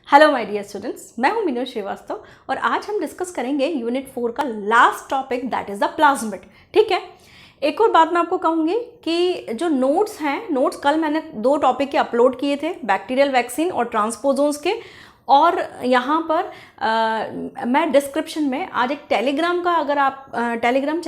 Hello my dear students, मैं हूं मीनू श्रीवास्तव और आज हम डिस्कस करेंगे यूनिट 4 का last topic that is the plasmid. ठीक है, एक और बात मैं आपको कहूँगी कि जो नोट्स हैं, नोट्स कल मैंने 2 टॉपिक के अपलोड किए थे, बैक्टीरियल वैक्सीन और ट्रांसपोजोन्स के। और यहाँ पर मैं डिस्क्रिप्शन में आज एक टेलीग्राम का, अगर आप टेलीग्राम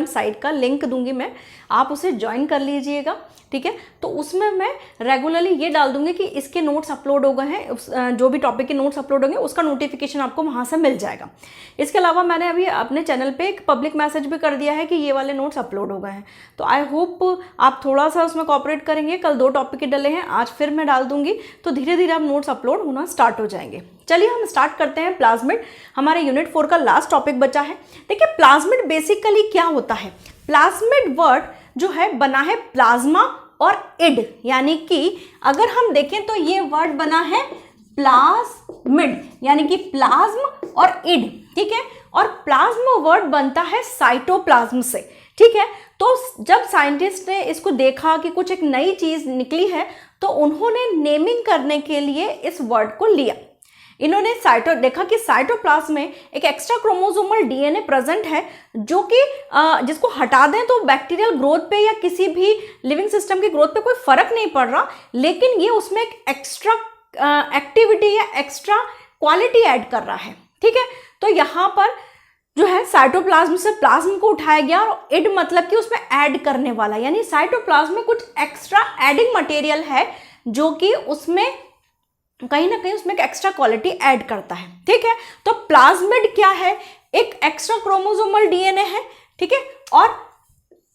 साइट का लिंक दूंगी मैं, आप उसे ज्वाइन कर लीजिएगा। ठीक है, तो उसमें मैं रेगुलरली ये डाल दूंगी कि इसके नोट्स अपलोड हो गए हैं, जो भी टॉपिक के नोट्स अपलोड होंगे उसका नोटिफिकेशन आपको वहाँ से मिल जाएगा। इसके अलावा मैंने अभी अपने चैनल पे एक पब्लिक मैसेज भी कर दिया है कि ये वाले नोट्स अपलोड हो गए हैं, तो आई होप आप थोड़ा सा उसमें कोऑपरेट करेंगे। कल 2 टॉपिक के डले हैं, आज फिर मैं डाल दूंगी, तो धीरे धीरे अब नोट्स अपलोड होना स्टार्ट हो जाएंगे। चलिए हम स्टार्ट करते हैं। प्लाज्मिड हमारे यूनिट 4 का लास्ट टॉपिक बचा है। देखिए, प्लाज्मिड बेसिकली क्या होता है। प्लाज्मिड वर्ड जो है बना है प्लाज्मा और इड, यानी कि अगर हम देखें तो ये वर्ड बना है प्लाज्मिड, यानी कि प्लाज्म और इड। ठीक है, और प्लाज्म वर्ड बनता है साइटोप्लाज्म से। ठीक है, तो जब साइंटिस्ट ने इसको देखा कि कुछ एक नई चीज निकली है, तो उन्होंने नेमिंग करने के लिए इस वर्ड को लिया। इन्होंने देखा कि साइटोप्लाज्म में एक एक्स्ट्रा क्रोमोसोमल डीएनए प्रेजेंट है, जो कि जिसको हटा दें तो बैक्टीरियल ग्रोथ पे या किसी भी लिविंग सिस्टम की ग्रोथ पे कोई फर्क नहीं पड़ रहा, लेकिन ये उसमें एक एक्स्ट्रा एक्टिविटी या एक्स्ट्रा क्वालिटी ऐड कर रहा है। ठीक है, तो यहाँ पर जो है साइटोप्लाज्म से प्लाज्म को उठाया गया, और इड मतलब कि उसमें ऐड करने वाला, यानी साइटोप्लाज्म में कुछ एक्स्ट्रा एडिंग मटेरियल है जो कि उसमें कहीं ना कहीं उसमें एक एक्स्ट्रा क्वालिटी ऐड करता है। ठीक है, तो प्लाज्मिड क्या है, एक एक्स्ट्रा क्रोमोसोमल डीएनए है। ठीक है, और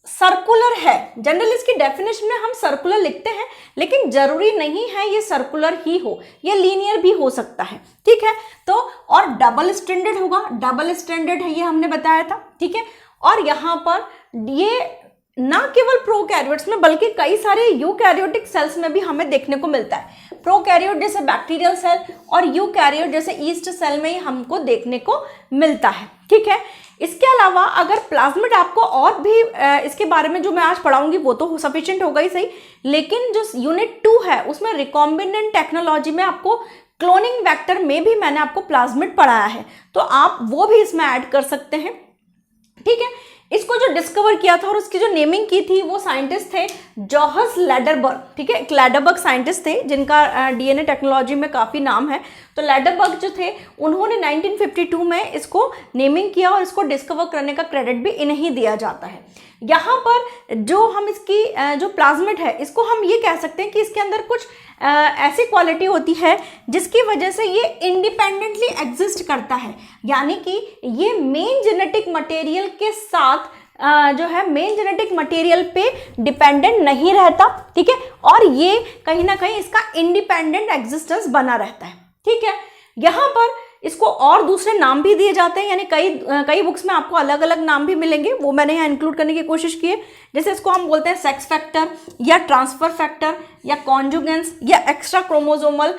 सर्कुलर है। जनरली इसकी डेफिनेशन में हम सर्कुलर लिखते हैं, लेकिन जरूरी नहीं है ये सर्कुलर ही हो, ये लीनियर भी हो सकता है। ठीक है, तो और डबल स्ट्रैंडेड होगा, डबल स्ट्रैंडेड है ये हमने बताया था। ठीक है, और यहाँ पर ये ना केवल प्रोकैरियोट्स में बल्कि कई सारे यूकैरियोटिक सेल्स में भी हमें देखने को मिलता है। प्रोकैरियोट जैसे बैक्टीरियल सेल और यूकैरियोट जैसे ईस्ट सेल में ही हमको देखने को मिलता है। ठीक है, इसके अलावा अगर प्लाज्मिड आपको और भी इसके बारे में जो मैं आज पढ़ाऊंगी वो तो सफिशिएंट होगा ही सही, लेकिन जो यूनिट 2 है उसमें रिकॉम्बिनेंट टेक्नोलॉजी में आपको क्लोनिंग वेक्टर में भी मैंने आपको प्लाज्मिड पढ़ाया है, तो आप वो भी इसमें ऐड कर सकते हैं। ठीक है, इसको जो डिस्कवर किया था और उसकी जो नेमिंग की थी वो साइंटिस्ट थे जोहान्स लैडरबर्ग। ठीक है, एक लैडरबर्ग साइंटिस्ट थे जिनका डीएनए टेक्नोलॉजी में काफ़ी नाम है। तो लैडरबर्ग जो थे उन्होंने 1952 में इसको नेमिंग किया और इसको डिस्कवर करने का क्रेडिट भी इन्हें ही दिया जाता है। यहाँ पर जो हम इसकी जो प्लाज्मिड है, इसको हम ये कह सकते हैं कि इसके अंदर कुछ ऐसी क्वालिटी होती है जिसकी वजह से ये इंडिपेंडेंटली एग्जिस्ट करता है, यानी कि ये मेन जेनेटिक मटेरियल के साथ जो है मेन जेनेटिक मटेरियल पे डिपेंडेंट नहीं रहता। ठीक है, और ये कहीं ना कहीं इसका इंडिपेंडेंट एग्जिस्टेंस बना रहता है। ठीक है, यहाँ पर इसको और दूसरे नाम भी दिए जाते हैं, यानी कई बुक्स में आपको अलग अलग नाम भी मिलेंगे, वो मैंने यहाँ इंक्लूड करने की कोशिश की है। जैसे इसको हम बोलते हैं सेक्स फैक्टर या ट्रांसफर फैक्टर या कॉन्जुगेंस या एक्स्ट्रा क्रोमोसोमल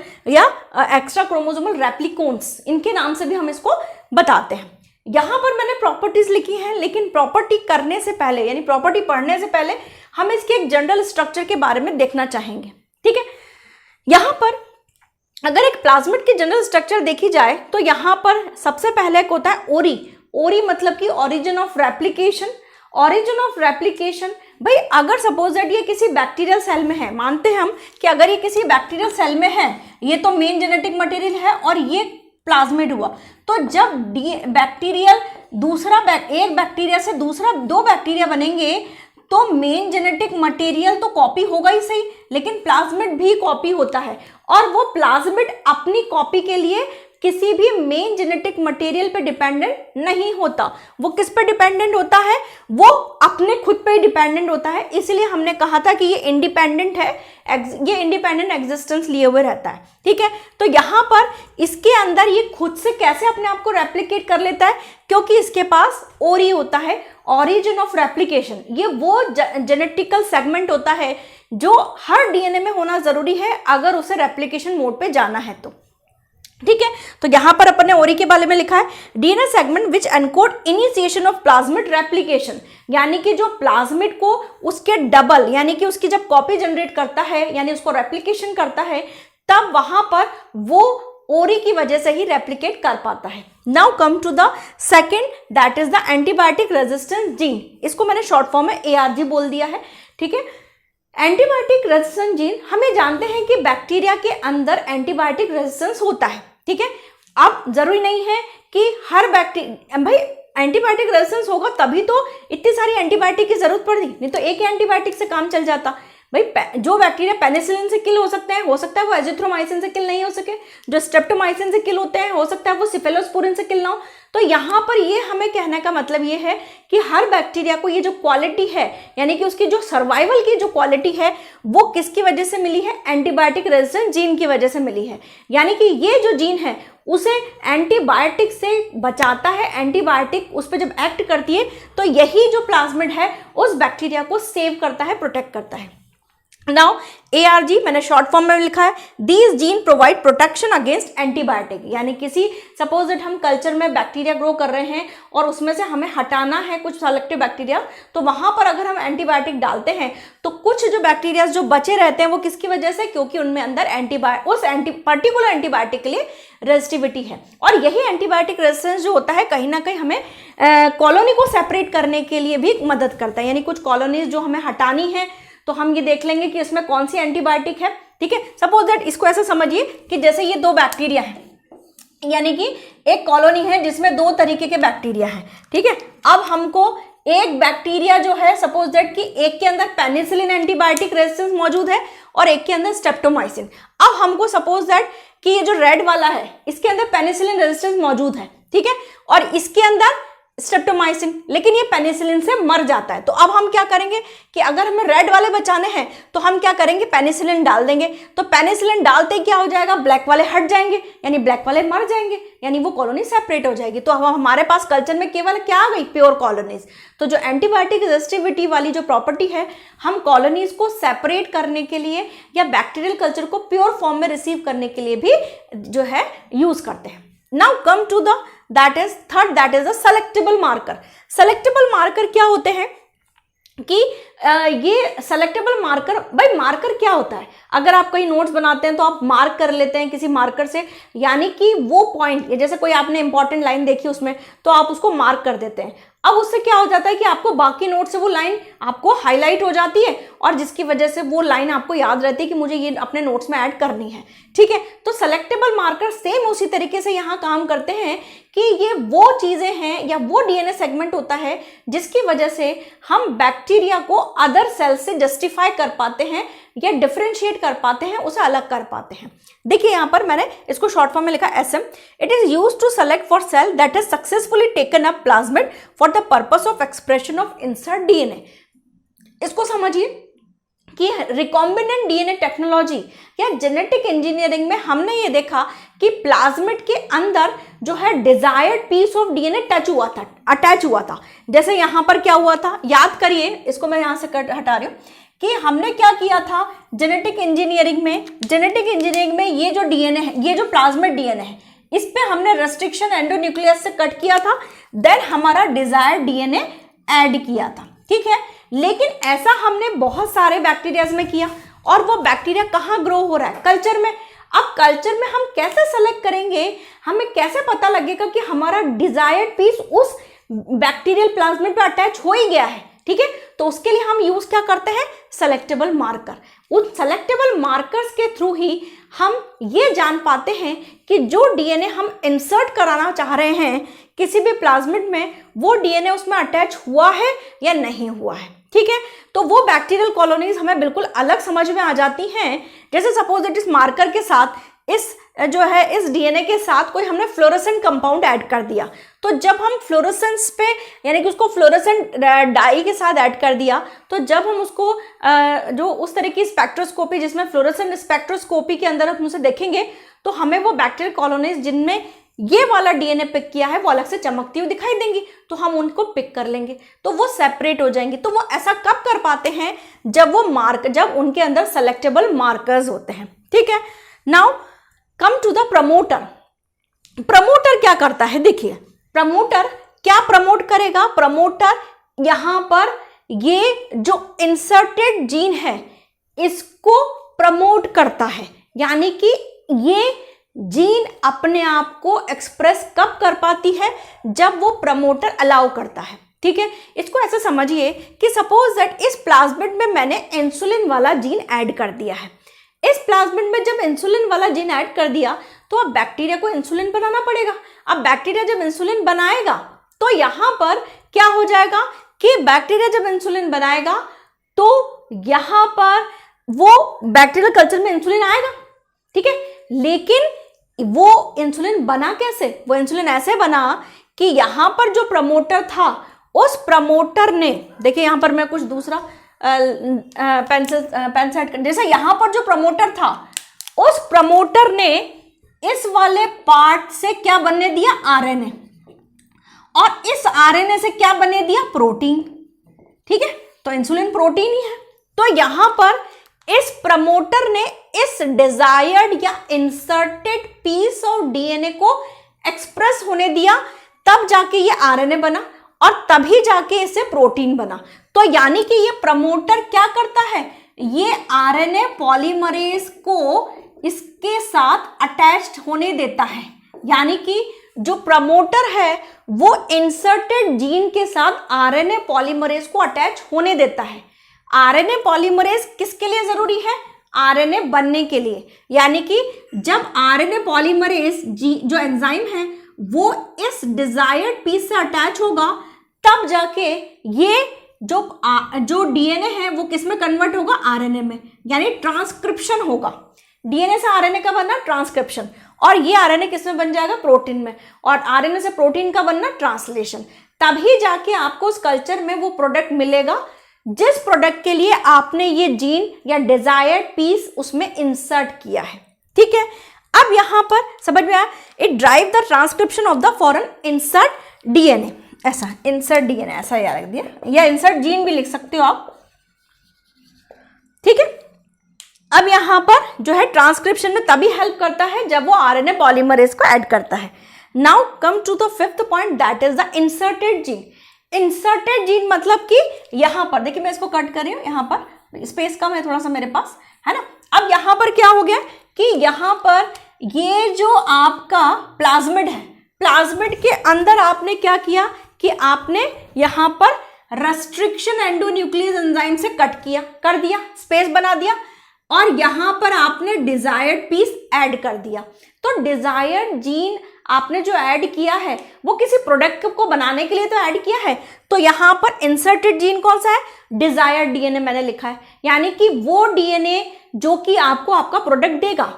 रेप्लिकोन्स, इनके नाम से भी हम इसको बताते हैं। यहाँ पर मैंने प्रॉपर्टीज लिखी हैं, लेकिन प्रॉपर्टी करने से पहले यानी प्रॉपर्टी पढ़ने से पहले हम इसके एक जनरल स्ट्रक्चर के बारे में देखना चाहेंगे। ठीक है, यहाँ पर अगर एक प्लाज्मिड की जनरल स्ट्रक्चर देखी जाए तो यहाँ पर सबसे पहले एक होता है ओरी। ओरी मतलब कि origin of replication. Origin of replication, भाई अगर सपोज दैट ये किसी बैक्टीरियल सेल में है, मानते हैं हम कि अगर ये किसी बैक्टीरियल सेल में है, ये तो मेन जेनेटिक मटेरियल है और ये प्लाज्मिड हुआ, तो जब बैक्टीरियल एक बैक्टीरिया से दूसरा 2 बैक्टीरिया बनेंगे तो मेन जेनेटिक मटेरियल तो कॉपी होगा ही सही, लेकिन प्लाज्मिड भी कॉपी होता है, और वो प्लाज्मिड अपनी कॉपी के लिए किसी भी मेन जेनेटिक मटेरियल पे डिपेंडेंट नहीं होता। वो किस पे डिपेंडेंट होता है, वो अपने खुद पे ही डिपेंडेंट होता है। इसलिए हमने कहा था कि ये इंडिपेंडेंट है, ये इंडिपेंडेंट एग्जिस्टेंस लिए हुए रहता है। ठीक है, तो यहाँ पर इसके अंदर ये खुद से कैसे अपने आप को रेप्लिकेट कर लेता है, क्योंकि इसके पास ओरी होता है, ऑरिजिन ऑफ रेप्लिकेशन। ये वो जेनेटिकल सेगमेंट होता है जो हर डीएनए में होना जरूरी है अगर उसे रेप्लिकेशन मोड पे जाना है तो। ठीक है, तो यहां पर अपन ने ओरी के बारे में लिखा है DNA segment which encode initiation of plasmid replication, यानी कि जो प्लाज्मिड को उसके डबल यानी कि उसकी जब कॉपी जनरेट करता है यानी उसको रेप्लिकेशन करता है, तब वहां पर वो ओरी की वजह से ही रेप्लिकेट कर पाता है। Now come to the second, that is the antibiotic resistance gene. इसको मैंने शॉर्ट फॉर्म में ARG बोल दिया है, ठीक है। एंटीबायोटिक रेजिस्टेंस जीन, हमें जानते हैं कि बैक्टीरिया के अंदर एंटीबायोटिक रेजिस्टेंस होता है, ठीक है। अब जरूरी नहीं है कि हर बैक्टीरिया, भाई एंटीबायोटिक रेजिस्टेंस होगा तभी तो इतनी सारी एंटीबायोटिक की जरूरत पड़ती, नहीं तो एक ही एंटीबायोटिक से काम चल जाता। भाई जो बैक्टीरिया पेनिसिलिन से किल हो सकते हैं, हो सकता है वो एजिथ्रोमाइसिन से किल नहीं हो सके। जो स्ट्रेप्टोमाइसिन से किल होते हैं, हो सकता है वो सिफेलोस्पोरिन से किल ना हो। तो यहाँ पर ये हमें कहने का मतलब ये है कि हर बैक्टीरिया को ये जो क्वालिटी है, यानी कि उसकी जो सर्वाइवल की जो क्वालिटी है, वो किसकी वजह से मिली है? एंटीबायोटिक रेजिस्टेंट जीन की वजह से मिली है। यानी कि ये जो जीन है उसे एंटीबायोटिक से बचाता है। एंटीबायोटिक उस पर जब एक्ट करती है तो यही जो प्लाज्मिड है उस बैक्टीरिया को सेव करता है, प्रोटेक्ट करता है। नाउ ARG मैंने शॉर्ट फॉर्म में लिखा है, these gene provide protection against antibiotic. यानी किसी सपोज दैट हम कल्चर में बैक्टीरिया ग्रो कर रहे हैं और उसमें से हमें हटाना है कुछ सेलेक्टिव बैक्टीरिया, तो वहां पर अगर हम एंटीबायोटिक डालते हैं तो कुछ जो बैक्टीरिया जो बचे रहते हैं वो किसकी वजह से? क्योंकि उनमें अंदर उस पर्टिकुलर एंटीबायोटिक के लिए रेजिस्टिविटी है। और यही एंटीबायोटिक रेजिस्टेंस जो होता है कहीं ना कहीं हमें कॉलोनी को सेपरेट करने के लिए भी मदद करता है। यानी कुछ कॉलोनीज जो हमें हटानी है तो हम ये देख लेंगे कि इसमें कौन सी एंटीबायोटिक है, ठीक है। सपोज दैट इसको ऐसा समझिए कि जैसे ये दो बैक्टीरिया है, यानी कि एक कॉलोनी है जिसमें दो तरीके के बैक्टीरिया हैं, ठीक है। अब हमको एक बैक्टीरिया जो है, सपोज दैट कि एक के अंदर पेनिसिलिन एंटीबायोटिक रेजिस्टेंस मौजूद है और एक के अंदर स्ट्रेप्टोमाइसिन। अब हमको सपोज दैट कि ये जो रेड वाला है इसके अंदर पेनिसिलिन रेजिस्टेंस मौजूद है, ठीक है, और इसके अंदर स्ट्रेप्टोमाइसिन, लेकिन ये पेनिसिलिन से मर जाता है। तो अब हम क्या करेंगे कि अगर हमें रेड वाले बचाने हैं तो हम क्या करेंगे? पेनिसिलिन डाल देंगे। तो पेनिसिलिन डालते क्या हो जाएगा? ब्लैक वाले हट जाएंगे, यानी ब्लैक वाले मर जाएंगे, यानी वो कॉलोनी सेपरेट हो जाएगी। तो अब हमारे पास कल्चर में केवल क्या आ गई? Pure colonies. तो जो एंटीबायोटिक रेजिस्टिविटी वाली जो प्रॉपर्टी है, हम कॉलोनीज को सेपरेट करने के लिए या बैक्टीरियल कल्चर को प्योर फॉर्म में रिसीव करने के लिए भी जो है यूज करते हैं। Now come to the that is third, that is the selectable marker. Selectable marker क्या होते हैं कि ये सेलेक्टेबल मार्कर, भाई मार्कर क्या होता है? अगर आप कहीं नोट्स बनाते हैं तो आप मार्क कर लेते हैं किसी मार्कर से, यानी कि वो पॉइंट, जैसे कोई आपने इंपॉर्टेंट लाइन देखी उसमें तो आप उसको मार्क कर देते हैं। अब उससे क्या हो जाता है कि आपको बाकी नोट से वो लाइन आपको हाईलाइट हो जाती है और जिसकी वजह से वो लाइन आपको याद रहती है कि मुझे ये अपने नोट्स में ऐड करनी है, ठीक है। तो सेलेक्टेबल मार्कर सेम उसी तरीके से यहाँ काम करते हैं कि ये वो चीजें हैं या वो DNA सेगमेंट होता है जिसकी वजह से हम बैक्टीरिया को अदर सेल से जस्टिफाई कर पाते हैं या डिफरेंशिएट कर पाते हैं, उसे अलग कर पाते हैं। देखिए यहाँ पर मैंने इसको शॉर्ट फॉर्म में लिखा SM। It is used to select for cell that has successfully taken up plasmid for the purpose of expression of insert DNA। इसको समझिए कि रिकॉम्बिनेंट DNA टेक्नोलॉजी या जेनेटिक इंजीनियरिंग में हमने ये देखा कि प्लाज्मिड के अंदर जो है desired piece of DNA attach हुआ था। जैसे यहाँ पर क्या हुआ था, याद करिए, इसको मैं यहाँ से हटा रही हूँ कि हमने क्या किया था जेनेटिक इंजीनियरिंग में ये जो DNA है, ये जो प्लाज्मिड DNA है, इस पे हमने रेस्ट्रिक्शन एंडोन्यूक्लियस से कट किया था, देन हमारा डिजायर्ड DNA ऐड किया था, ठीक है। लेकिन ऐसा हमने बहुत सारे बैक्टीरियाज में किया और वो बैक्टीरिया कहाँ ग्रो हो रहा है? कल्चर में। अब कल्चर में हम कैसे सेलेक्ट करेंगे? हमें कैसे पता लगेगा कि हमारा डिजायर्ड पीस उस बैक्टीरियल प्लाज्मिड पे अटैच हो ही गया है, ठीक है। तो उसके लिए हम यूज क्या करते हैं? Selectable marker. उन सेलेक्टेबल मार्कर्स के थ्रू ही हम ये जान पाते हैं कि जो DNA हम इंसर्ट कराना चाह रहे हैं किसी भी प्लाज्मिड में, वो DNA उसमें अटैच हुआ है या नहीं हुआ है, ठीक है। तो वो बैक्टीरियल कॉलोनीज हमें बिल्कुल अलग समझ में आ जाती हैं। जैसे सपोज दैट इस मार्कर के साथ इस DNA के साथ कोई हमने फ्लोरोसेंट कंपाउंड ऐड कर दिया, तो जब हम फ्लोरोसेंस पे, यानी कि उसको फ्लोरोसेंट डाई के साथ ऐड कर दिया, तो जब हम उसको जो उस तरह की स्पेक्ट्रोस्कोपी जिसमें फ्लोरोसेंट स्पेक्ट्रोस्कोपी के अंदर हम उसे देखेंगे तो हमें वो बैक्टीरियल कॉलोनीज जिनमें ये वाला DNA पिक किया है वो अलग से चमकती हुई दिखाई देंगी, तो हम उनको पिक कर लेंगे, तो वो सेपरेट हो जाएंगे। तो वो ऐसा कब कर पाते हैं? जब उनके अंदर सेलेक्टेबल मार्कर्स होते हैं, ठीक है। Now come to the promoter. Promoter क्या करता है? देखिए प्रमोटर क्या प्रमोट करेगा? प्रमोटर यहां पर ये जो इंसर्टेड जीन है इसको प्रमोट करता है, यानी कि ये जीन अपने आप को एक्सप्रेस कब कर पाती है, जब वो प्रमोटर अलाउ करता है। ठीक है, इसको ऐसे समझिए कि सपोज दैट इस प्लाज्मिड में मैंने इंसुलिन वाला जीन ऐड कर दिया है। इस प्लाज्मिड में जब इंसुलिन वाला जीन ऐड कर दिया तो अब बैक्टीरिया को इंसुलिन बनाना पड़ेगा। अब बैक्टीरिया जब इंसुलिन बनाएगा तो यहां पर क्या हो जाएगा कि बैक्टीरिया जब इंसुलिन बनाएगा तो यहां पर वो बैक्टीरियल कल्चर में इंसुलिन आएगा। ठीक है, लेकिन वो इंसुलिन बना कैसे? वो इंसुलिन ऐसे बना कि यहां पर जो प्रमोटर था उस प्रमोटर ने, देखिए यहां पर मैं कुछ दूसरा पेन सेट कर, जैसे यहां पर जो प्रमोटर था उस प्रमोटर ने इस वाले पार्ट से क्या बनने दिया? आरएनए, और इस आरएनए से क्या बनने दिया? प्रोटीन। ठीक है, तो इंसुलिन प्रोटीन ही है। तो यहां पर इस प्रमोटर ने इस डिजायर्ड या इंसर्टेड पीस ऑफ डीएनए को एक्सप्रेस होने दिया, तब जाके ये आरएनए बना और तभी जाके इसे प्रोटीन बना। तो यानी कि ये प्रमोटर क्या करता है? ये आरएनए पॉलीमरेज को इसके साथ अटैच्ड होने देता है। यानी कि जो प्रमोटर है वो इंसर्टेड जीन के साथ आरएनए पॉलीमरेज को अटैच होने देता है। आरएनए पॉलीमरेज किसके लिए जरूरी है? आरएनए बनने के लिए। यानी कि जब आरएनए पॉलीमरेज जो एंजाइम है वो इस डिजायर्ड पीस से अटैच होगा, तब जाके ये जो डीएनए है वो किस में कन्वर्ट होगा? आरएनए में, यानी ट्रांसक्रिप्शन होगा। डीएनए से आरएनए का बनना ट्रांसक्रिप्शन, और ये आरएनए किस में बन जाएगा? प्रोटीन में, और आरएनए से प्रोटीन का बनना ट्रांसलेशन। तभी जाके आपको उस कल्चर में वो प्रोडक्ट मिलेगा जिस प्रोडक्ट के लिए आपने ये जीन या डिजायर्ड पीस उसमें इंसर्ट किया है। ठीक है, अब यहां पर समझ में आया, it drive the transcription of the foreign insert DNA. ऐसा इंसर्ट डीएनए ऐसा याद रख दिया, या इंसर्ट जीन भी लिख सकते हो आप। ठीक है, अब यहां पर जो है ट्रांसक्रिप्शन में तभी हेल्प करता है जब वो आरएनए पॉलीमरेज को ऐड करता है। Now come to the fifth point, that is the inserted gene. Inserted gene मतलब कि यहां पर देखिए, मैं इसको कट कर रही हूं, यहां पर स्पेस कम है थोड़ा सा मेरे पास, है ना। अब यहां पर क्या हो गया कि यहां पर ये जो आपका प्लाज्मिड है, प्लाज्मिड के अंदर आपने क्या किया कि आपने यहां पर रेस्ट्रिक्शन एंडोन्यूक्लियस एंजाइम से कट किया, कर दिया, स्पेस बना दिया, और यहां पर आपने डिजायर्ड पीस ऐड कर दिया। तो डिजायर्ड जीन आपने जो ऐड किया है वो किसी प्रोडक्ट को बनाने के लिए तो ऐड किया है, तो यहां पर इंसर्टेड जीन कौन सा है? डिजायर्ड डीएनए मैंने लिखा है, यानी कि वो डीएनए जो कि आपको आपका प्रोडक्ट देगा।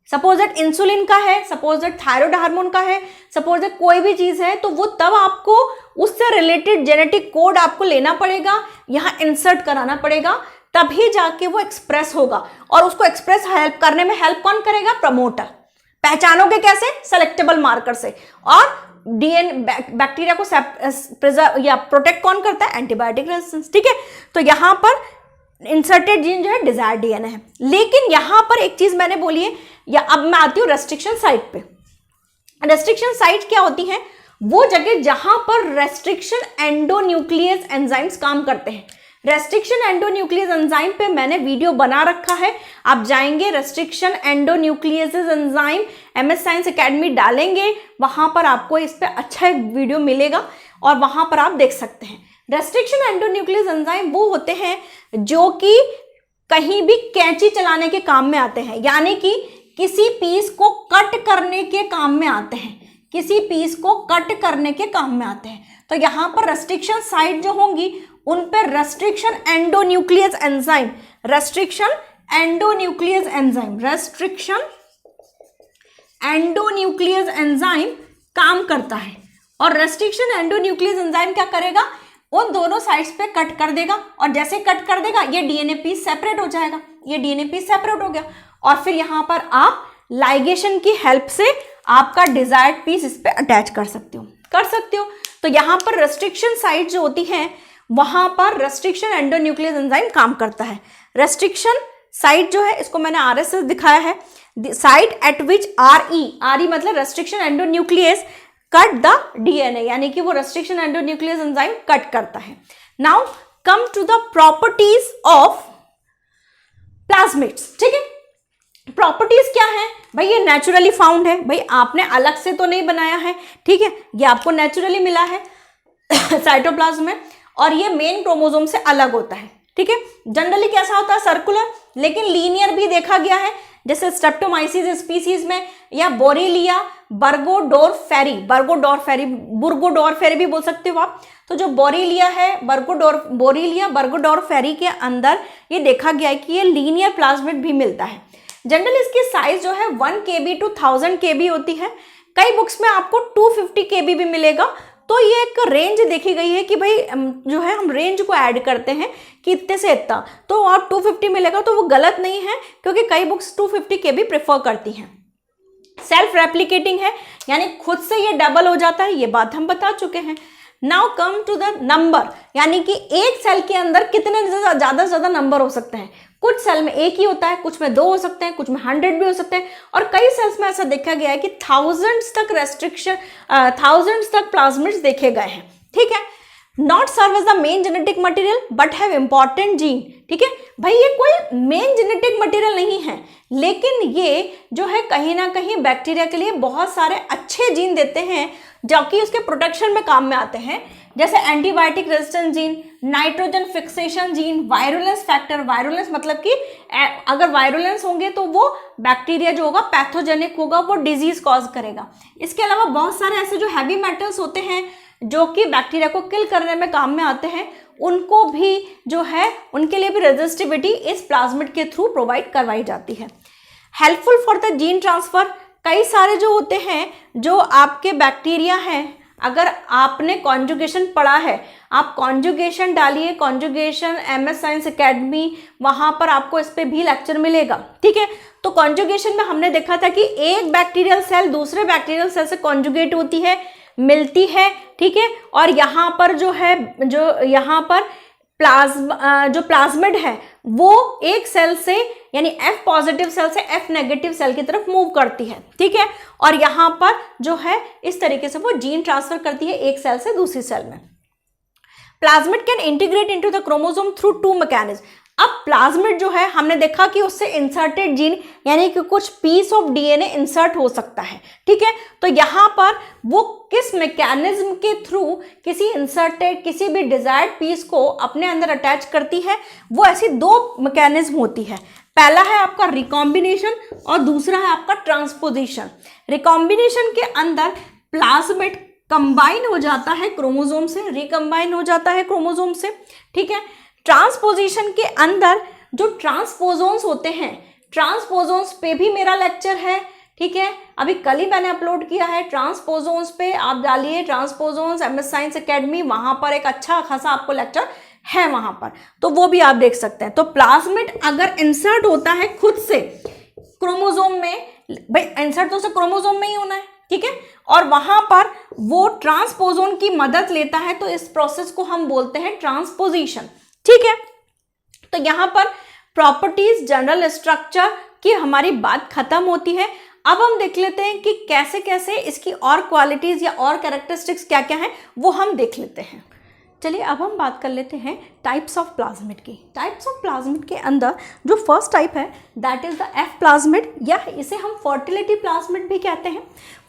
सपोज दैट इंसुलिन का है, सपोज दैट थायराइड हार्मोन का है, सपोज दैट कोई भी चीज है, तो वो तब आपको उससे रिलेटेड जेनेटिक कोड आपको लेना पड़ेगा, यहाँ इंसर्ट कराना पड़ेगा, तभी जाके वो एक्सप्रेस होगा। और उसको एक्सप्रेस हेल्प करने में हेल्प कौन करेगा? प्रमोटर। पहचानोगे कैसे? सेलेक्टेबल मार्कर से। और बैक्टीरिया को प्रिजर्व या प्रोटेक्ट कौन करता है? Antibiotic resistance. ठीक है, तो यहां पर इंसर्टेड जीन जो है डिजायर्ड डीएनए है। लेकिन यहां पर एक चीज मैंने बोली है, या अब मैं आती हूं रेस्ट्रिक्शन साइट पे। रेस्ट्रिक्शन साइट क्या होती है? वो जगह जहां पर रेस्ट्रिक्शन एंडोन्यूक्लियस एंजाइम्स काम करते हैं। रेस्ट्रिक्शन एंडोन्यूक्लियस एंजाइम पे मैंने वीडियो बना रखा है, आप जाएंगे restriction endonuclease enzyme MS science academy डालेंगे, वहां पर आपको इस पे अच्छा एक वीडियो मिलेगा और वहां पर आप देख सकते हैं। रेस्ट्रिक्शन एंडोन्यूक्लियस एंजाइम वो होते हैं जो कि कहीं भी कैंची चलाने के काम में आते हैं, यानी कि किसी पीस को कट करने के काम में आते हैं, किसी पीस को कट करने के काम में आते हैं। तो यहां पर रेस्ट्रिक्शन साइट जो होंगी उन पर restriction endonuclease enzyme, restriction endonuclease enzyme, restriction endonuclease enzyme काम करता है। और रेस्ट्रिक्शन एंडोन्यूक्लियस एंजाइम क्या करेगा? उन दोनों साइड्स पे कट कर देगा, और जैसे कट कर देगा ये डीएनए पीस सेपरेट हो जाएगा, ये डीएनए पीस सेपरेट हो गया, और फिर यहां पर आप लाइगेशन की हेल्प से आपका डिजायर्ड पीस इस पे अटैच कर सकते हो। तो यहां पर रेस्ट्रिक्शन साइट जो होती है वहां पर रेस्ट्रिक्शन एंडोन्यूक्लियस एंजाइम काम करता है। रेस्ट्रिक्शन साइट जो है इसको मैंने RS से दिखाया है, साइट एट विच RE मतलब restriction endonuclease cut the DNA, यानी कि वो रेस्ट्रिक्शन एंडोन्यूक्लियस एंजाइम कट करता है। Now come to the properties of plasmids. ठीक है, प्रॉपर्टीज क्या है भाई, ये नेचुरली फाउंड है भाई, आपने अलग से तो नहीं बनाया है, ठीक है, ये आपको नेचुरली मिला है साइटोप्लाज्म में, और ये मेन क्रोमोसोम से अलग होता है, ठीक है। जनरली कैसा होता है, सर्कुलर, लेकिन लीनियर भी देखा गया है, जैसे स्ट्रेप्टोमाइसिस स्पीसीज में, या बोरेलिया बर्गोडोरफेरी, बुर्गोडोरफेरी भी बोल सकते हो आप। तो जो बोरेलिया है, बोरेलिया बर्गोडोरफेरी के अंदर ये देखा गया है कि ये लीनियर प्लाज्मिड भी मिलता है। जनरली इसकी साइज जो है 1 kb to 1000 kb होती है, कई बुक्स में आपको 250 kb भी मिलेगा। तो ये एक रेंज देखी गई है कि भाई जो है हम रेंज को ऐड करते हैं कि इतने से इतना, तो और 250 मिलेगा तो वो गलत नहीं है, क्योंकि कई बुक्स 250 kb प्रेफर करती हैं। सेल्फ रेप्लिकेटिंग है, यानी खुद से ये डबल हो जाता है, ये बात हम बता चुके हैं। Now come to the number, यानी कि एक सेल के अंदर कितने ज्यादा से ज्यादा नंबर हो सकते हैं। कुछ सेल में एक ही होता है, कुछ में 2 हो सकते हैं, कुछ में 100 भी हो सकते हैं, और कई सेल्स में ऐसा देखा गया है कि थाउजेंड्स तक प्लाज्मिड्स देखे गए हैं, ठीक है। Not serve as the main genetic material but have important gene, ठीक है भाई, ये कोई मेन जेनेटिक मटेरियल नहीं है, लेकिन ये जो है कहीं ना कहीं बैक्टीरिया के लिए बहुत सारे अच्छे जीन देते हैं जो कि उसके प्रोटेक्शन में काम में आते हैं, जैसे antibiotic resistance gene, nitrogen fixation gene, virulence factor. Virulence मतलब कि अगर वायरुलेंस होंगे तो वो बैक्टीरिया जो होगा पैथोजेनिक होगा, वो डिजीज कॉज करेगा। इसके अलावा बहुत सारे ऐसे जो हैवी मेटल्स होते हैं जो कि बैक्टीरिया को किल करने में काम में आते हैं, उनको भी जो है उनके लिए भी रेजिस्टिविटी इस प्लाज्मिड के थ्रू प्रोवाइड करवाई जाती है। Helpful for the gene transfer, कई सारे जो होते हैं जो आपके बैक्टीरिया हैं, अगर आपने कॉन्जुगेशन पढ़ा है, आप कॉन्जुगेशन डालिए, कॉन्जुगेशन MS साइंस एकेडमी, वहां पर आपको इस पे भी लेक्चर मिलेगा, ठीक है। तो कॉन्जुगेशन में हमने देखा था कि एक बैक्टीरियल सेल दूसरे बैक्टीरियल सेल से कॉन्जुगेट होती है, मिलती है, ठीक है, और यहाँ पर जो है यहाँ पर जो प्लाज्मिड है वो एक सेल से यानी F पॉजिटिव सेल से F नेगेटिव सेल की तरफ मूव करती है, ठीक है, और यहाँ पर जो है इस तरीके से वो जीन ट्रांसफर करती है एक सेल से दूसरी सेल में। Plasmid can integrate into the chromosome through 2 mechanism. अब प्लाज्मिड जो है हमने देखा कि उससे इंसर्टेड जीन यानी कि कुछ पीस ऑफ DNA इंसर्ट हो सकता है, ठीक है। तो यहाँ पर वो किस मैकेनिज्म के थ्रू किसी इंसर्टेड किसी भी डिजायर्ड पीस को अपने अंदर अटैच करती है, वो ऐसी 2 मैकेनिज्म होती है। पहला है आपका रिकॉम्बिनेशन और दूसरा है आपका ट्रांसपोजिशन। रिकॉम्बिनेशन के अंदर प्लाज्मिड कंबाइन हो जाता है क्रोमोसोम से, रिकंबाइन हो जाता है क्रोमोसोम से, ठीक है। ट्रांसपोजिशन के अंदर जो ट्रांसपोजोन्स होते हैं, ट्रांसपोजोन्स पे भी मेरा लेक्चर है, ठीक है, अभी कल ही मैंने अपलोड किया है। ट्रांसपोजोन्स पे आप डालिए ट्रांसपोजोन्स MS साइंस एकेडमी, वहां पर एक अच्छा खासा आपको लेक्चर है वहां पर, तो वो भी आप देख सकते हैं। तो प्लाज्मिड अगर इंसर्ट होता है खुद से क्रोमोसोम में, भाई इंसर्ट तो उसे क्रोमोसोम में ही होना है, ठीक है, और वहां पर वो ट्रांसपोजोन की मदद लेता है, तो इस प्रोसेस को हम बोलते हैं ट्रांसपोजिशन, ठीक है। तो यहां पर प्रॉपर्टीज जनरल स्ट्रक्चर की हमारी बात खत्म होती है। अब हम देख लेते हैं कि कैसे कैसे इसकी और क्वालिटीज या और कैरेक्टरिस्टिक्स क्या क्या हैं, वो हम देख लेते हैं। चलिए अब हम बात कर लेते हैं टाइप्स ऑफ प्लाज्मिड की। टाइप्स ऑफ प्लाज्मिड के अंदर जो फर्स्ट टाइप है that is the F plasmid, या इसे हम फर्टिलिटी प्लाज्मिड भी कहते हैं।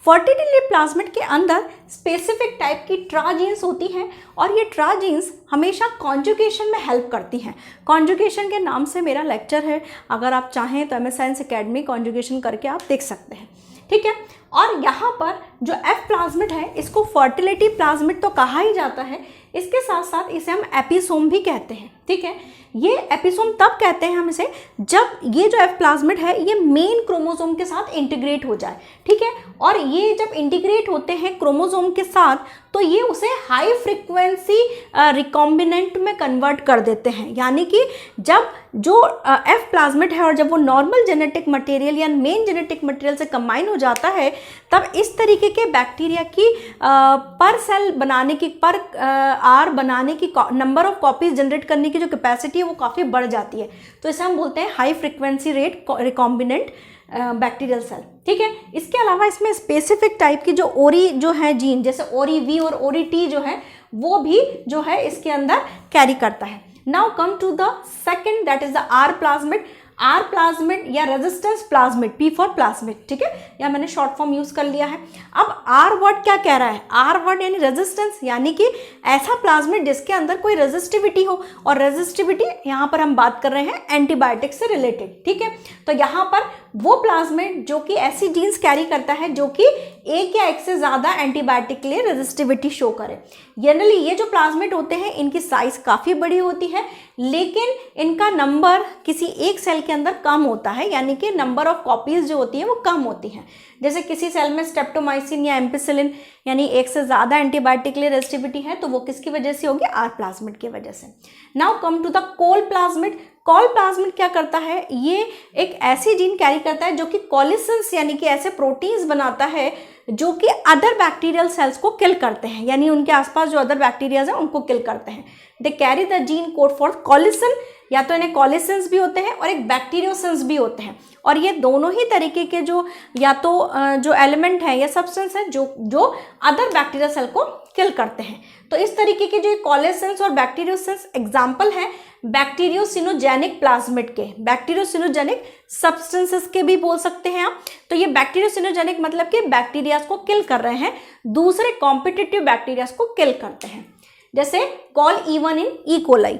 फर्टिलिटी प्लाज्मिड के अंदर स्पेसिफिक टाइप की ट्राजीन्स होती हैं, और ये ट्राजीन्स हमेशा कॉन्जुगेशन में हेल्प करती हैं। कॉन्जुगेशन के नाम से मेरा लेक्चर है, अगर आप चाहें तो MS साइंस एकेडमी कॉन्जुगेशन करके आप देख सकते हैं, ठीक है। और यहाँ पर जो F प्लाज्मिड है इसको फर्टिलिटी प्लाज्मिड तो कहा ही जाता है, इसके साथ साथ इसे हम एपिसोम भी कहते हैं, ठीक है। ये एपिसोम तब कहते हैं हम इसे जब ये जो F प्लाज्मिड है ये मेन क्रोमोसोम के साथ इंटीग्रेट हो जाए, ठीक है, और ये जब इंटीग्रेट होते हैं क्रोमोसोम के साथ तो ये उसे हाई फ्रीक्वेंसी रिकॉम्बिनेंट में कन्वर्ट कर देते हैं। यानी कि जब जो F प्लाज्मिड है और जब वो नॉर्मल जेनेटिक मटेरियल या मेन जेनेटिक मटेरियल से कंबाइन हो जाता है, तब इस तरीके के बैक्टीरिया की पर सेल बनाने की आर बनाने की नंबर ऑफ कॉपीज जनरेट करने की जो कैपेसिटी है वो काफ़ी बढ़ जाती है। तो इसे हम बोलते हैं high frequency rate recombinant bacterial cell, ठीक है। इसके अलावा इसमें स्पेसिफिक टाइप की जो ओरी जो है जीन, जैसे ओरी V और ओरी T जो है वो भी जो है इसके अंदर कैरी करता है। Now come to the second that is the R plasmid. R plasmid या resistance plasmid, P for plasmid, ठीक है, या मैंने शॉर्ट फॉर्म यूज कर लिया है। अब आर वर्ड क्या कह रहा है, आर वर्ड यानी रेजिस्टेंस, यानी कि ऐसा प्लाज्मिड जिसके अंदर कोई रेजिस्टिविटी हो, और रेजिस्टिविटी यहाँ पर हम बात कर रहे हैं एंटीबायोटिक से रिलेटेड, ठीक है। तो यहाँ पर वो प्लाज्मिड जो कि ऐसी जीन्स कैरी करता है जो कि एक या एक से ज़्यादा एंटीबायोटिक के लिए रेजिस्टिविटी शो करे। जनरली ये जो प्लाज्मिड होते हैं इनकी साइज काफ़ी बड़ी होती है, लेकिन इनका नंबर किसी एक सेल के अंदर कम होता है, यानी कि नंबर ऑफ कॉपीज जो होती हैं वो कम होती हैं। जैसे किसी सेल में स्ट्रेप्टोमाइसिन या एम्पिसिलिन यानी एक से ज़्यादा एंटीबायोटिक के लिए रेजिस्टिविटी है, तो वो किसकी वजह से होगी, आर प्लाज्मिड की वजह से। Now come to the col plasmid. Col plasmid क्या करता है, ये एक ऐसी जीन कैरी करता है जो कि कॉलिसेंस यानी कि ऐसे प्रोटीन्स बनाता है जो कि अदर बैक्टीरियल सेल्स को किल करते हैं, यानी उनके आसपास जो अदर बैक्टीरियाज हैं उनको किल करते हैं। They carry the gene code for colicin, या तो इन्हें कॉलिसेंस भी होते हैं और एक बैक्टीरियोसेंस भी होते हैं, और ये दोनों ही तरीके के जो या तो जो एलिमेंट है या सब्सटेंस है जो अदर बैक्टीरियल सेल को किल करते हैं। तो इस तरीके के जो कॉलिसेंस और बैक्टीरियोसेंस एग्जाम्पल है बैक्टीरियोसिनोजेनिक प्लाज्मिड के, बैक्टीरियोसिनोजेनिक सब्सटेंसेस के भी बोल सकते हैं आप। तो ये बैक्टीरियोसिनोजेनिक मतलब कि बैक्टीरियाज को किल कर रहे हैं, दूसरे कॉम्पिटिटिव बैक्टीरियाज को किल करते हैं, जैसे call even in E coli.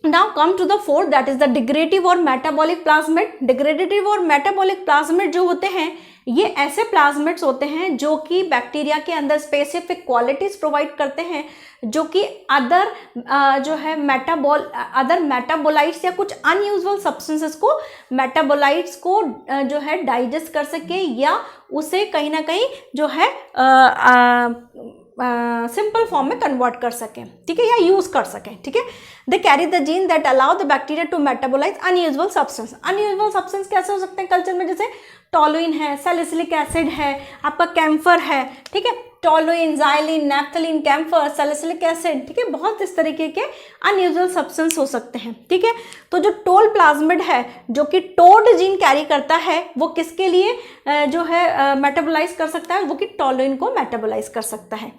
Now come to the fourth, that is the degradative और metabolic plasmid। degradative और metabolic plasmid जो होते हैं ये ऐसे प्लाज्मिड्स होते हैं जो कि बैक्टीरिया के अंदर स्पेसिफिक क्वालिटीज प्रोवाइड करते हैं, जो कि अदर जो है अदर मेटाबोलाइट्स या कुछ अनयूजुअल सब्सटेंसेस को मेटाबोलाइट्स को जो है डाइजेस्ट कर सके, या उसे कहीं ना कहीं जो है सिंपल फॉर्म में कन्वर्ट कर सकें, ठीक है, या यूज कर सकें, ठीक है। They carry the gene that allow the bacteria to metabolize unusual substance. Unusual substance कैसे हो सकते हैं कल्चर में, जैसे टोलुइन है, सैलिसिलिक एसिड है, आपका कैम्फर है, ठीक है, toluene, xylene, naphthalene, camphor, salicylic acid, ठीक है, बहुत इस तरीके के अनयूजुअल सब्सटेंस हो सकते हैं, ठीक है। तो जो टोल प्लाज्मिड है जो कि टोड जीन कैरी करता है वो किसके लिए जो है मेटाबोलाइज कर सकता है, वो कि टोलुइन को मेटाबोलाइज कर सकता है।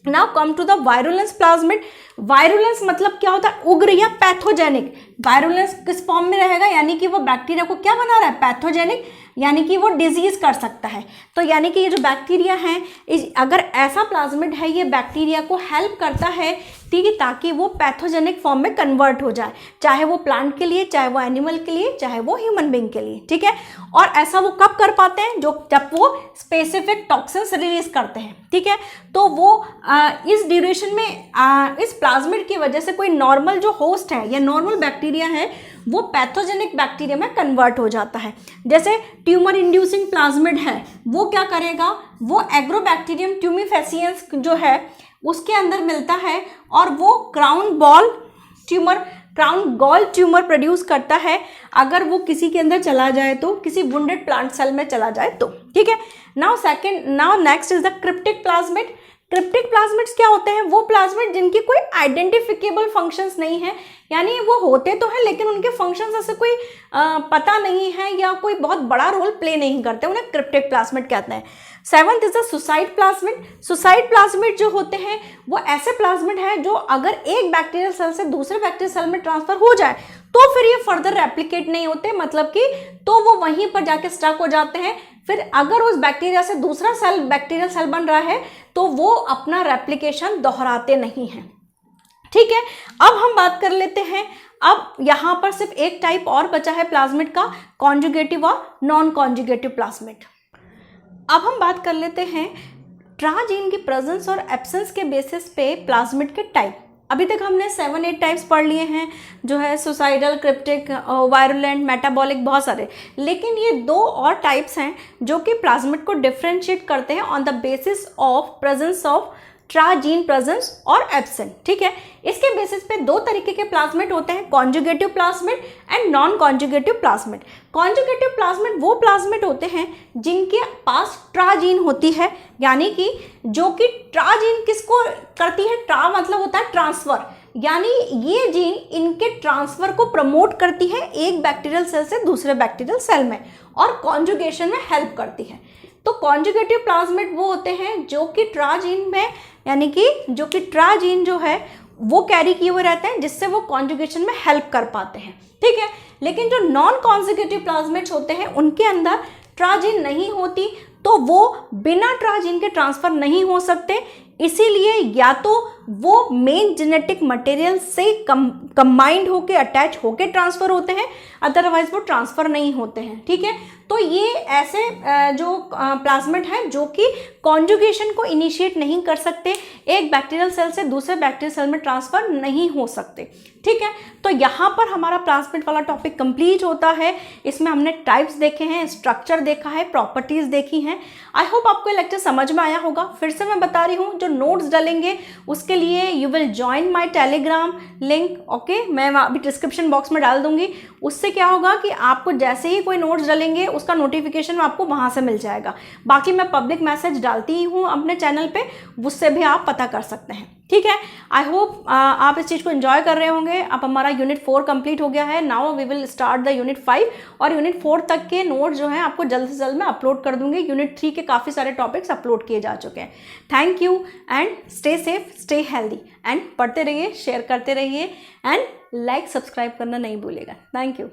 Now come to the virulence plasmid. Virulence मतलब क्या होता है, उग्र या पैथोजेनिक। वायरुलेंस किस फॉर्म में रहेगा, यानी कि वो बैक्टीरिया को क्या बना रहा है, पैथोजेनिक, यानी कि वो डिजीज कर सकता है। तो यानी कि ये जो बैक्टीरिया है, अगर ऐसा प्लाज्मिड है ये बैक्टीरिया को हेल्प करता है, ठीक है, ताकि वो पैथोजेनिक फॉर्म में कन्वर्ट हो जाए, चाहे वो प्लांट के लिए, चाहे वो एनिमल के लिए, चाहे वो ह्यूमन बीइंग के लिए, ठीक है। और ऐसा वो कब कर पाते हैं, जब वो स्पेसिफिक टॉक्सिन्स रिलीज करते हैं, ठीक है। तो वो इस ड्यूरेशन में इस प्लाज्मिड की वजह से कोई नॉर्मल जो होस्ट है या नॉर्मल बैक्टीरिया है वो पैथोजेनिक बैक्टीरिया में कन्वर्ट हो जाता है। जैसे ट्यूमर इंड्यूसिंग प्लाज्मिड है, वो क्या करेगा, वो एग्रोबैक्टीरियम ट्यूमिफेसियंस जो है उसके अंदर मिलता है और वो क्राउन गॉल ट्यूमर प्रोड्यूस करता है, अगर वो किसी के अंदर चला जाए तो, किसी वुंडेड प्लांट सेल में चला जाए तो, ठीक है। Now next is the cryptic plasmid. Cryptic plasmids क्या होते हैं, वो प्लाज्मिड जिनकी कोई आइडेंटिफिकेबल फंक्शंस नहीं है, यानी वो होते तो हैं लेकिन उनके फंक्शंस ऐसे कोई पता नहीं है या कोई बहुत बड़ा रोल प्ले नहीं करते, उन्हें क्रिप्टिक प्लाज्मिड कहते हैं। Seventh is the suicide plasmid. Suicide plasmid जो होते हैं वो ऐसे प्लाज्मिड हैं जो अगर एक बैक्टीरियल सेल से दूसरे बैक्टीरियल सेल में ट्रांसफर हो जाए तो फिर ये फर्दर रेप्लिकेट नहीं होते, मतलब कि तो वो वहीं पर जाके स्टक हो जाते हैं। फिर अगर उस बैक्टीरिया से दूसरा सेल बैक्टीरियल सेल बन रहा है तो वो अपना रेप्लिकेशन दोहराते नहीं हैं, ठीक है। अब हम बात कर लेते हैं, अब यहाँ पर सिर्फ एक टाइप और बचा है प्लाज्मिड का, कॉन्जुगेटिव और नॉन कॉन्जुगेटिव प्लाज्मिड। अब हम बात कर लेते हैं ट्राजीन की प्रेजेंस और एब्सेंस के बेसिस पे प्लाज्मिड के टाइप। अभी तक हमने 7-8 टाइप्स पढ़ लिए हैं, जो है सुसाइडल, क्रिप्टिक, वायरुलेंट, मेटाबॉलिक, बहुत सारे, लेकिन ये 2 और टाइप्स हैं जो कि प्लाज्मिड को डिफ्रेंशिएट करते हैं on the basis of presence of ट्राजीन प्रेजेंस और एब्सेंट, ठीक है। इसके बेसिस पे 2 तरीके के प्लाज्मिड होते हैं, conjugative plasmid and non conjugative plasmid. Conjugative plasmid वो प्लाज्मिड होते हैं जिनके पास ट्राजीन होती है, यानी कि जो कि ट्राजीन किसको करती है, ट्रा मतलब होता है ट्रांसफर, यानी ये जीन इनके ट्रांसफर को प्रमोट करती है एक बैक्टीरियल सेल से दूसरे बैक्टीरियल सेल में और कॉन्जुगेशन में हेल्प करती है। तो कॉन्जुगेटिव प्लाज्मिड वो होते हैं जो कि ट्राजीन में, यानी कि जो कि ट्राजीन जो है वो कैरी किए हुए रहते हैं, जिससे वो कॉन्जुगेशन में हेल्प कर पाते हैं, ठीक है। लेकिन जो नॉन कॉन्जुगेटिव प्लाज्मिड्स होते हैं उनके अंदर ट्राजीन नहीं होती, तो वो बिना ट्राजीन के ट्रांसफर नहीं हो सकते। इसीलिए या तो वो मेन जेनेटिक मटेरियल से कंबाइंड होके अटैच होके ट्रांसफर होते हैं, अदरवाइज वो ट्रांसफर नहीं होते हैं, ठीक है। तो ये ऐसे जो प्लाज्मिड हैं जो कि कॉन्जुगेशन को इनिशिएट नहीं कर सकते, एक बैक्टीरियल सेल से दूसरे बैक्टीरियल सेल में ट्रांसफर नहीं हो सकते, ठीक है। तो यहाँ पर हमारा प्लाज्मिड वाला टॉपिक कंप्लीट होता है। इसमें हमने टाइप्स देखे हैं, स्ट्रक्चर देखा है, प्रॉपर्टीज देखी हैं। आई होप आपको ये लेक्चर समझ में आया होगा। फिर से मैं बता रही हूँ, जो नोट्स डालेंगे उसके लिए you will join my Telegram link, okay. मैं अभी डिस्क्रिप्शन बॉक्स में डाल दूंगी। उससे क्या होगा कि आपको जैसे ही कोई नोट्स डालेंगे उसका नोटिफिकेशन आपको वहाँ से मिल जाएगा। बाकी मैं पब्लिक मैसेज डालती ही हूँ अपने चैनल पे, उससे भी आप पता कर सकते हैं, ठीक है। आई होप आप इस चीज़ को एंजॉय कर रहे होंगे। अब हमारा यूनिट 4 कंप्लीट हो गया है। Now we will start the unit 5, और यूनिट 4 तक के नोट जो हैं आपको जल्द से जल्द मैं अपलोड कर दूंगी। यूनिट 3 के काफ़ी सारे टॉपिक्स अपलोड किए जा चुके हैं। Thank you and stay safe, stay healthy and पढ़ते रहिए, शेयर करते रहिए एंड लाइक सब्सक्राइब करना नहीं भूलिएगा। Thank you.